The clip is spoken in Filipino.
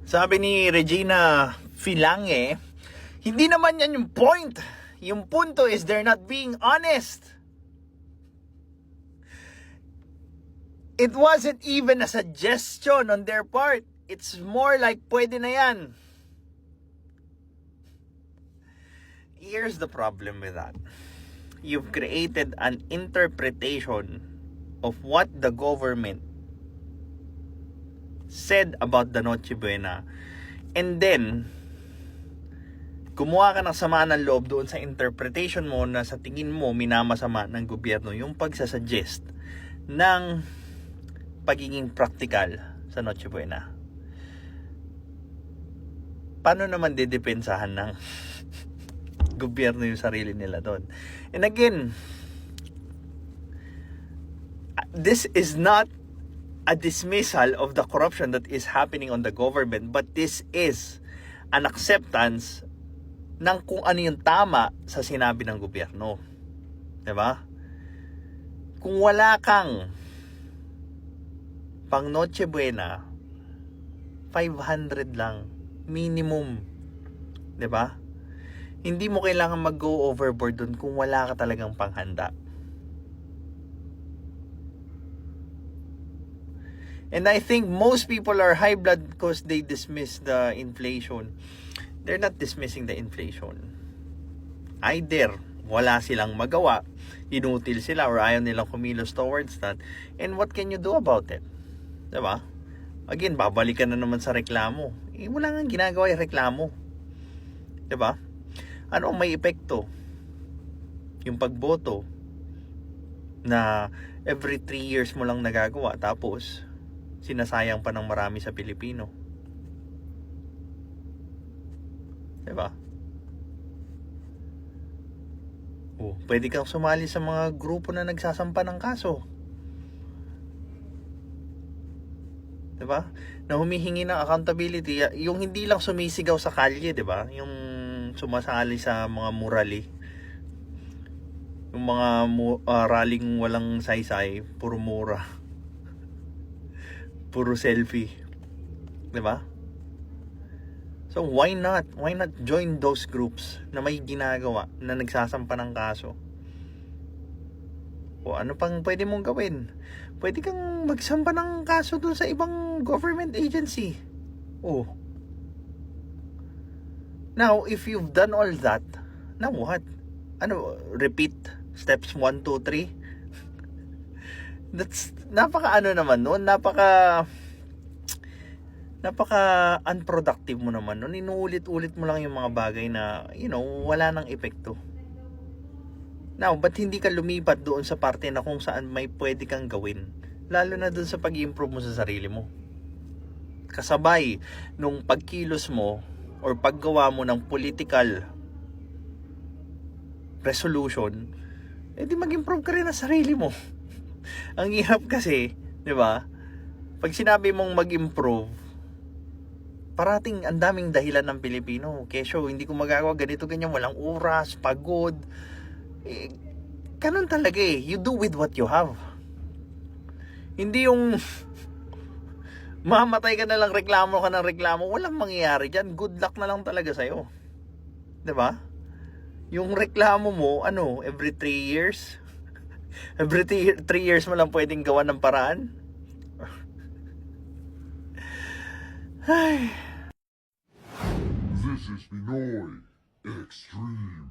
Sabi ni Regina Filange, hindi naman yan yung point. Yung punto is they're not being honest. It wasn't even a suggestion on their part. It's more like pwede na yan. Here's the problem with that. You've created an interpretation of what the government said about the Noche Buena, and then gumawa ka ng sama ng loob doon sa interpretation mo na sa tingin mo minamasama ng gobyerno yung pagsasuggest ng pagiging practical sa Noche Buena. Paano naman didepensahan ng gobyerno yung sarili nila doon? And again, this is not a dismissal of the corruption that is happening on the government, but this is an acceptance ng kung ano yung tama sa sinabi ng gobyerno. Diba? Kung wala kang pang Noche Buena, 500 lang minimum. Diba? Hindi mo kailangan mag-go overboard dun kung wala ka talagang panghanda. And I think most people are high blood because they dismiss the inflation. They're not dismissing the inflation. Either wala silang magawa, inutil sila, or ayaw nilang kumilos towards that. And what can you do about it? Diba? Again, babalikan na naman sa reklamo. Wala nga ginagawa yung reklamo. Diba? Ano ang may epekto? Yung pagboto na every 3 years mo lang nagagawa, tapos sinasayang pa ng marami sa Pilipino. Diba? Pwede kang sumali sa mga grupo na nagsasampa ng kaso. Diba? Na humihingi ng accountability. Yung hindi lang sumisigaw sa kalye, diba? Yung sumasali sa mga murali. Yung mga rallying walang saysay, puro mura. Puro selfie. Diba? So why not? Why not join those groups na may ginagawa, na nagsasampa ng kaso? O ano pang pwede mong gawin? Pwede kang magsampa ng kaso dun sa ibang government agency. Now, if you've done all that, now what? Ano, repeat steps 1, 2, 3? That's napaka unproductive mo naman noon. Inuulit-ulit mo lang yung mga bagay na wala nang epekto. Now, ba't hindi ka lumipat doon sa parte na kung saan may pwede kang gawin, lalo na doon sa pag-i-improve mo sa sarili mo? Kasabay nung pagkilos mo or paggawa mo ng political resolution, di mag-improve ka rin na sarili mo. Ang hirap kasi, di ba? Pag sinabi mong mag-improve, parating ang daming dahilan ng Pilipino. Kesyo, hindi ko magagawa ganito, ganyan, walang oras, pagod. Ganun talaga eh. You do with what you have. Hindi yung mamatay ka na lang, reklamo ka ng reklamo, walang mangyayari dyan. Good luck na lang talaga sa'yo. Di ba? Yung reklamo mo, every 3 years? Every 3 years mo lang pwedeng gawa ng paraan? This is Pinoy Extreme.